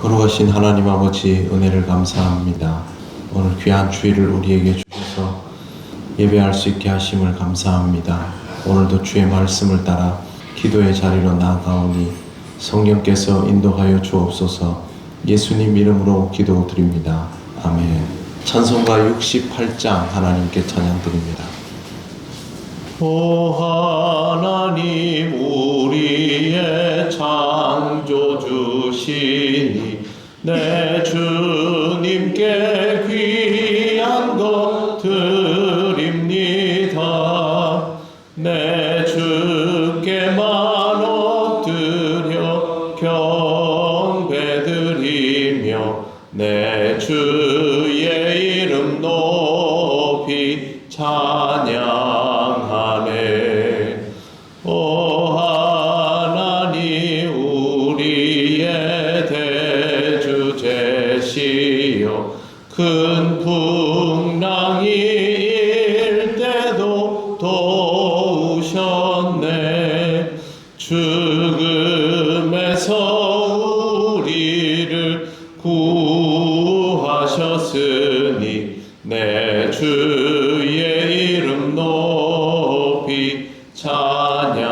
거룩하신 하나님 아버지, 은혜를 감사합니다. 오늘 귀한 주일을 우리에게 주셔서 예배할 수 있게 하심을 감사합니다. 오늘도 주의 말씀을 따라 기도의 자리로 나아가오니 성령께서 인도하여 주옵소서. 예수님 이름으로 기도드립니다. 아멘. 찬송가 68장 하나님께 찬양드립니다. 오 하나님, 우리의 창조주시니 내 주님께 귀한 것 드립니다. 내 주께만 엎드려 경배드리며 내 주의 이름 높이 찬양하네. 오 하나님, 우리의 대주제시여 큰 풍랑이 일 때도 도우셨네. 죽음에서 우리를 구하셨으니 내 주의 이름 높이 찬양하네.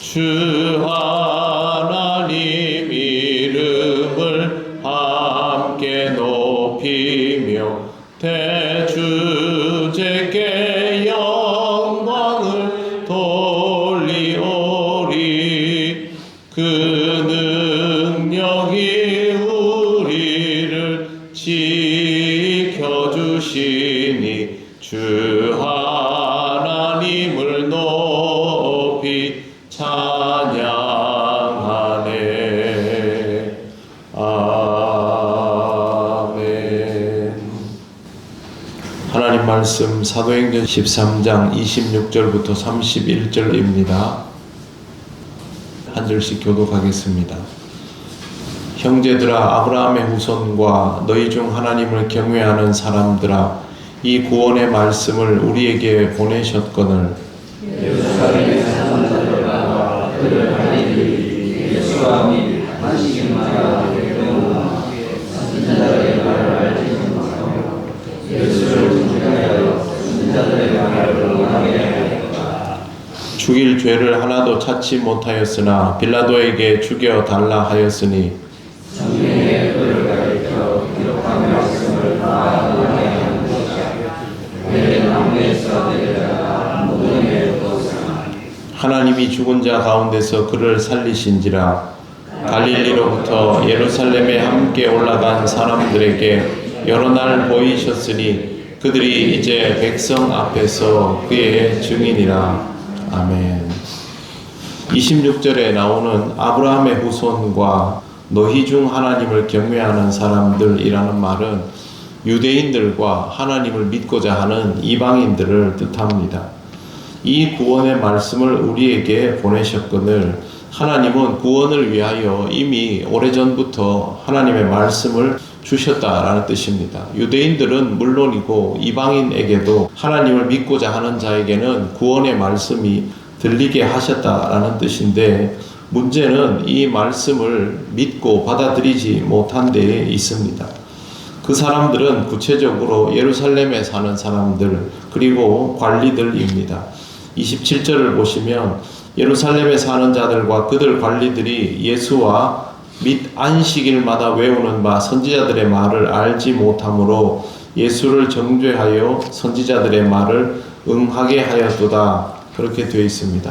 주 하나님 이름을 함께 높이며 대주제께 영광을 돌리오리. 그 능력이 우리를 지켜주시니 주 하나님을 높이 찬양하네. 아멘. 하나님 말씀 사도행전 13장 26절부터 31절입니다. 한 절씩 교독하겠습니다. 형제들아, 아브라함의 후손과 너희 중 하나님을 경외하는 사람들아, 이 구원의 말씀을 우리에게 보내셨거늘 예루살렘에 사는 자들과 그들 아이들이 예수와 및 안식일마다 되는 선지자들의 말을 알지 못하고 예수를 존중하여 선지자들의 말을 응하게 하였다. 죽일 죄를 하나도 찾지 못하였으나 빌라도에게 죽여 달라 하였으니 성경에 그를 가리켜 기록한 말씀을 다 응하게 하는 것이야. 내 나무에서 내려다가 무덤에 뒀으나 하나님이 죽은 자 가운데서 그를 살리신지라. 갈릴리로부터 예루살렘에 함께 올라간 사람들에게 여러 날 보이셨으니 그들이 이제 백성 앞에서 그의 증인이라. 아멘. 26절에 나오는 아브라함의 후손과 너희 중 하나님을 경외하는 사람들이라는 말은 유대인들과 하나님을 믿고자 하는 이방인들을 뜻합니다. 이 구원의 말씀을 우리에게 보내셨거늘 하나님은 구원을 위하여 이미 오래전부터 하나님의 말씀을 주셨다라는 뜻입니다. 유대인들은 물론이고 이방인에게도 하나님을 믿고자 하는 자에게는 구원의 말씀이 들리게 하셨다라는 뜻인데, 문제는 이 말씀을 믿고 받아들이지 못한 데에 있습니다. 그 사람들은 구체적으로 예루살렘에 사는 사람들 그리고 관리들입니다. 27절을 보시면 예루살렘에 사는 자들과 그들 관리들이 예수와 및 안식일마다 외우는 바 선지자들의 말을 알지 못하므로 예수를 정죄하여 선지자들의 말을 응하게 하였도다. 그렇게 되어 있습니다.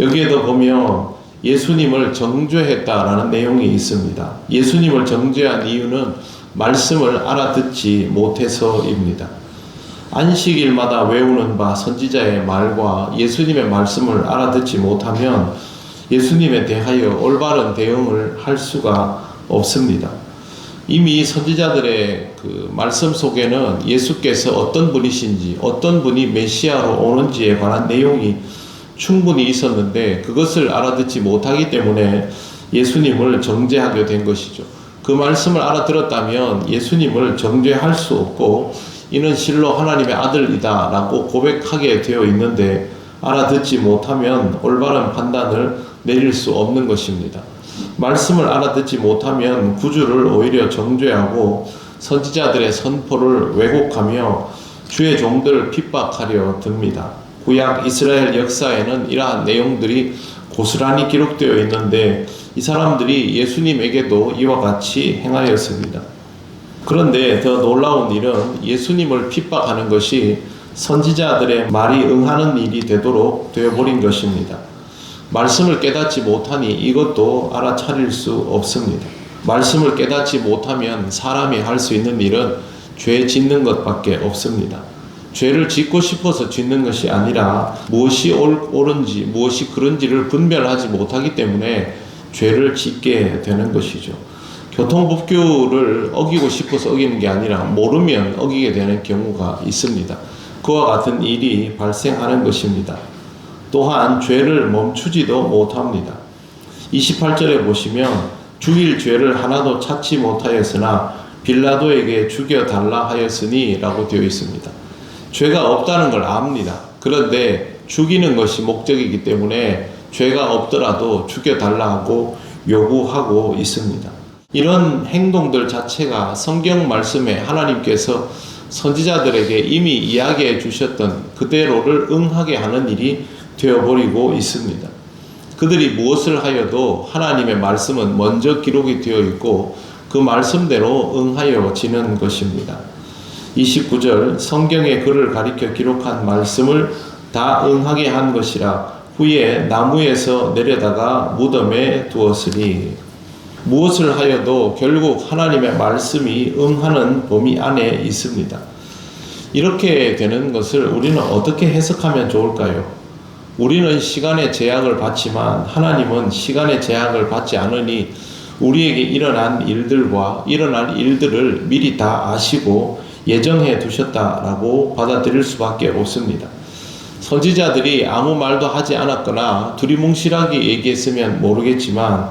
여기에도 보면 예수님을 정죄했다라는 내용이 있습니다. 예수님을 정죄한 이유는 말씀을 알아듣지 못해서입니다. 안식일마다 외우는 바 선지자의 말과 예수님의 말씀을 알아듣지 못하면 예수님에 대하여 올바른 대응을 할 수가 없습니다. 이미 선지자들의 그 말씀 속에는 예수께서 어떤 분이신지, 어떤 분이 메시아로 오는지에 관한 내용이 충분히 있었는데 그것을 알아듣지 못하기 때문에 예수님을 정죄하게 된 것이죠. 그 말씀을 알아들었다면 예수님을 정죄할 수 없고 이는 실로 하나님의 아들이다 라고 고백하게 되어 있는데 알아듣지 못하면 올바른 판단을 내릴 수 없는 것입니다. 말씀을 알아듣지 못하면 구주를 오히려 정죄하고 선지자들의 선포를 왜곡하며 주의 종들을 핍박하려 듭니다. 구약 이스라엘 역사에는 이러한 내용들이 고스란히 기록되어 있는데 이 사람들이 예수님에게도 이와 같이 행하였습니다. 그런데 더 놀라운 일은 예수님을 핍박하는 것이 선지자들의 말이 응하는 일이 되도록 되어버린 것입니다. 말씀을 깨닫지 못하니 이것도 알아차릴 수 없습니다. 말씀을 깨닫지 못하면 사람이 할 수 있는 일은 죄 짓는 것밖에 없습니다. 죄를 짓고 싶어서 짓는 것이 아니라 무엇이 옳은지 무엇이 그른지를 분별하지 못하기 때문에 죄를 짓게 되는 것이죠. 교통법규를 어기고 싶어서 어기는 게 아니라 모르면 어기게 되는 경우가 있습니다. 그와 같은 일이 발생하는 것입니다. 또한 죄를 멈추지도 못합니다. 28절에 보시면 죽일 죄를 하나도 찾지 못하였으나 빌라도에게 죽여달라 하였으니 라고 되어 있습니다. 죄가 없다는 걸 압니다. 그런데 죽이는 것이 목적이기 때문에 죄가 없더라도 죽여달라고 요구하고 있습니다. 이런 행동들 자체가 성경 말씀에 하나님께서 선지자들에게 이미 이야기해 주셨던 그대로를 응하게 하는 일이 되어버리고 있습니다. 그들이 무엇을 하여도 하나님의 말씀은 먼저 기록이 되어 있고 그 말씀대로 응하여지는 것입니다. 29절 성경에 그를 가리켜 기록한 말씀을 다 응하게 한 것이라 후에 나무에서 내려다가 무덤에 두었으니 무엇을 하여도 결국 하나님의 말씀이 응하는 범위 안에 있습니다. 이렇게 되는 것을 우리는 어떻게 해석하면 좋을까요? 우리는 시간의 제약을 받지만 하나님은 시간의 제약을 받지 않으니 우리에게 일어난 일들과 일어날 일들을 미리 다 아시고 예정해 두셨다라고 받아들일 수밖에 없습니다. 선지자들이 아무 말도 하지 않았거나 두리뭉실하게 얘기했으면 모르겠지만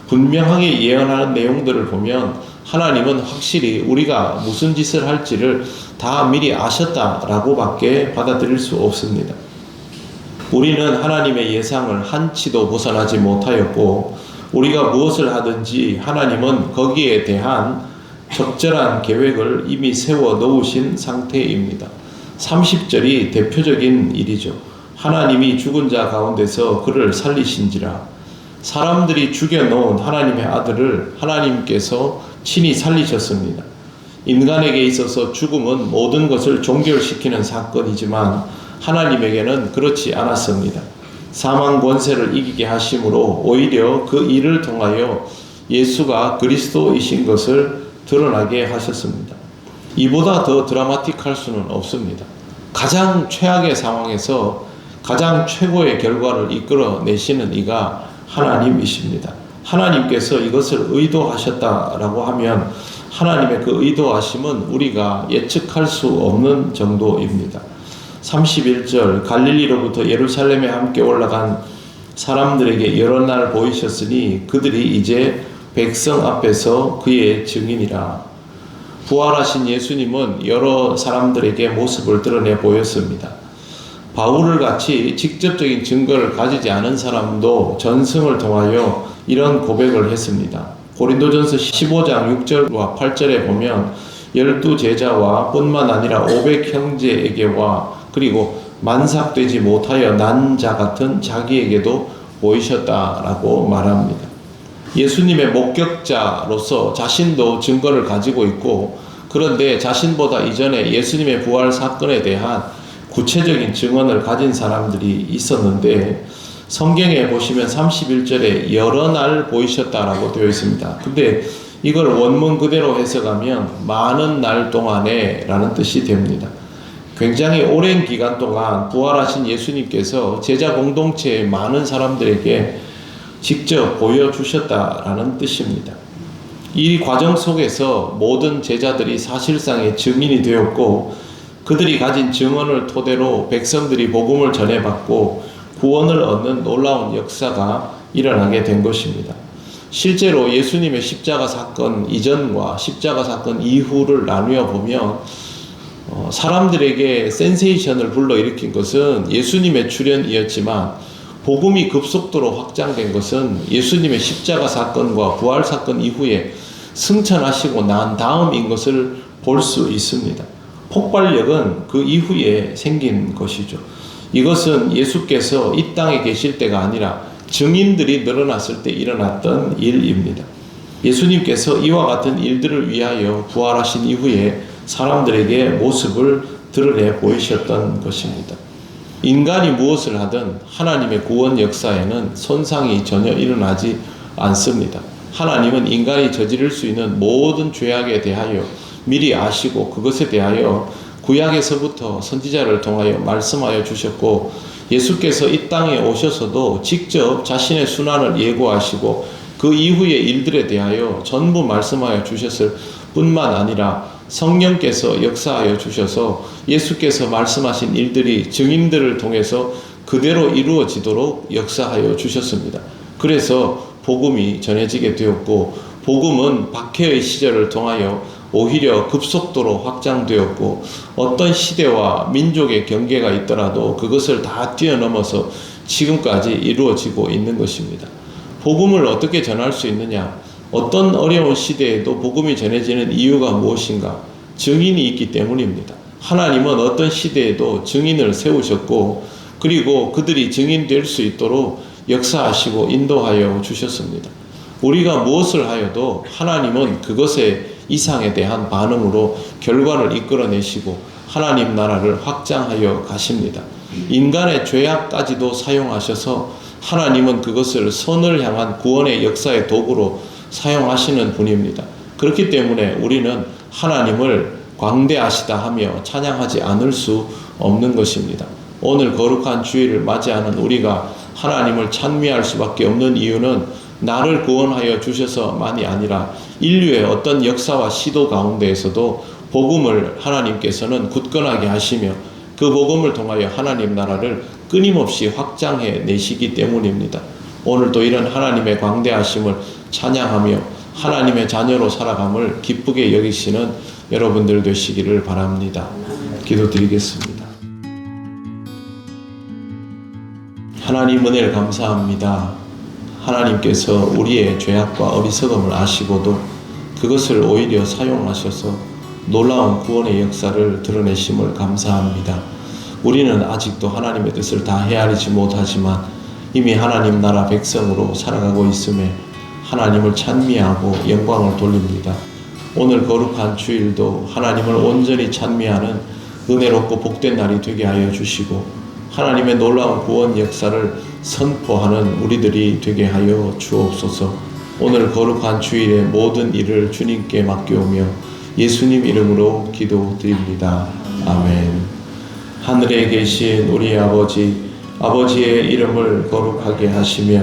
분명하게 예언하는 내용들을 보면 하나님은 확실히 우리가 무슨 짓을 할지를 다 미리 아셨다라고 밖에 받아들일 수 없습니다. 우리는 하나님의 예상을 한치도 벗어나지 못하였고 우리가 무엇을 하든지 하나님은 거기에 대한 적절한 계획을 이미 세워 놓으신 상태입니다. 30절이 대표적인 일이죠. 하나님이 죽은 자 가운데서 그를 살리신지라. 사람들이 죽여놓은 하나님의 아들을 하나님께서 친히 살리셨습니다. 인간에게 있어서 죽음은 모든 것을 종결시키는 사건이지만 하나님에게는 그렇지 않았습니다. 사망 권세를 이기게 하심으로 오히려 그 일을 통하여 예수가 그리스도이신 것을 드러나게 하셨습니다. 이보다 더 드라마틱할 수는 없습니다. 가장 최악의 상황에서 가장 최고의 결과를 이끌어내시는 이가 하나님이십니다. 하나님께서 이것을 의도하셨다라고 하면 하나님의 그 의도하심은 우리가 예측할 수 없는 정도입니다. 31절 갈릴리로부터 예루살렘에 함께 올라간 사람들에게 여러 날 보이셨으니 그들이 이제 백성 앞에서 그의 증인이라. 부활하신 예수님은 여러 사람들에게 모습을 드러내 보였습니다. 바울을 같이 직접적인 증거를 가지지 않은 사람도 전승을 통하여 이런 고백을 했습니다. 고린도전서 15장 6절과 8절에 보면 12제자와 뿐만 아니라 500형제에게와 그리고 만삭되지 못하여 난 자 같은 자기에게도 보이셨다라고 말합니다. 예수님의 목격자로서 자신도 증거를 가지고 있고 그런데 자신보다 이전에 예수님의 부활 사건에 대한 구체적인 증언을 가진 사람들이 있었는데 성경에 보시면 31절에 여러 날 보이셨다라고 되어 있습니다. 근데 이걸 원문 그대로 해석하면 많은 날 동안에 라는 뜻이 됩니다. 굉장히 오랜 기간 동안 부활하신 예수님께서 제자 공동체의 많은 사람들에게 직접 보여주셨다라는 뜻입니다. 이 과정 속에서 모든 제자들이 사실상의 증인이 되었고 그들이 가진 증언을 토대로 백성들이 복음을 전해받고 구원을 얻는 놀라운 역사가 일어나게 된 것입니다. 실제로 예수님의 십자가 사건 이전과 십자가 사건 이후를 나누어 보면 사람들에게 센세이션을 불러일으킨 것은 예수님의 출현이었지만 복음이 급속도로 확장된 것은 예수님의 십자가 사건과 부활 사건 이후에 승천하시고 난 다음인 것을 볼 수 있습니다. 폭발력은 그 이후에 생긴 것이죠. 이것은 예수께서 이 땅에 계실 때가 아니라 증인들이 늘어났을 때 일어났던 일입니다. 예수님께서 이와 같은 일들을 위하여 부활하신 이후에 사람들에게 모습을 드러내 보이셨던 것입니다. 인간이 무엇을 하든 하나님의 구원 역사에는 손상이 전혀 일어나지 않습니다. 하나님은 인간이 저지를 수 있는 모든 죄악에 대하여 미리 아시고 그것에 대하여 구약에서부터 선지자를 통하여 말씀하여 주셨고, 예수께서 이 땅에 오셔서도 직접 자신의 순환을 예고하시고 그 이후의 일들에 대하여 전부 말씀하여 주셨을 뿐만 아니라 성령께서 역사하여 주셔서 예수께서 말씀하신 일들이 증인들을 통해서 그대로 이루어지도록 역사하여 주셨습니다. 그래서 복음이 전해지게 되었고, 복음은 박해의 시절을 통하여 오히려 급속도로 확장되었고, 어떤 시대와 민족의 경계가 있더라도 그것을 다 뛰어넘어서 지금까지 이루어지고 있는 것입니다. 복음을 어떻게 전할 수 있느냐? 어떤 어려운 시대에도 복음이 전해지는 이유가 무엇인가? 증인이 있기 때문입니다. 하나님은 어떤 시대에도 증인을 세우셨고, 그리고 그들이 증인될 수 있도록 역사하시고 인도하여 주셨습니다. 우리가 무엇을 하여도 하나님은 그것의 이상에 대한 반응으로 결과를 이끌어내시고 하나님 나라를 확장하여 가십니다. 인간의 죄악까지도 사용하셔서 하나님은 그것을 선을 향한 구원의 역사의 도구로 사용하시는 분입니다. 그렇기 때문에 우리는 하나님을 광대하시다 하며 찬양하지 않을 수 없는 것입니다. 오늘 거룩한 주일을 맞이하는 우리가 하나님을 찬미할 수밖에 없는 이유는 나를 구원하여 주셔서만이 아니라 인류의 어떤 역사와 시도 가운데에서도 복음을 하나님께서는 굳건하게 하시며 그 복음을 통하여 하나님 나라를 끊임없이 확장해 내시기 때문입니다. 오늘도 이런 하나님의 광대하심을 찬양하며 하나님의 자녀로 살아감을 기쁘게 여기시는 여러분들 되시기를 바랍니다. 기도드리겠습니다. 하나님 은혜를 감사합니다. 하나님께서 우리의 죄악과 어리석음을 아시고도 그것을 오히려 사용하셔서 놀라운 구원의 역사를 드러내심을 감사합니다. 우리는 아직도 하나님의 뜻을 다 헤아리지 못하지만 이미 하나님 나라 백성으로 살아가고 있음에 하나님을 찬미하고 영광을 돌립니다. 오늘 거룩한 주일도 하나님을 온전히 찬미하는 은혜롭고 복된 날이 되게 하여 주시고 하나님의 놀라운 구원 역사를 선포하는 우리들이 되게 하여 주옵소서. 오늘 거룩한 주일의 모든 일을 주님께 맡겨오며 예수님 이름으로 기도드립니다. 아멘. 하늘에 계신 우리 아버지, 아버지의 이름을 거룩하게 하시며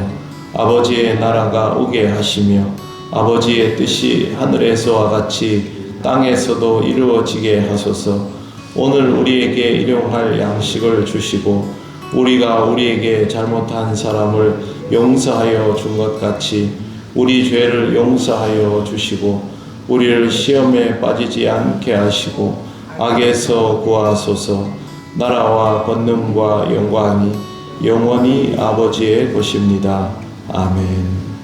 아버지의 나라가 오게 하시며 아버지의 뜻이 하늘에서와 같이 땅에서도 이루어지게 하소서. 오늘 우리에게 일용할 양식을 주시고 우리가 우리에게 잘못한 사람을 용서하여 준 것 같이 우리 죄를 용서하여 주시고 우리를 시험에 빠지지 않게 하시고 악에서 구하소서. 나라와 권능과 영광이 영원히 아버지의 것입니다. 아멘.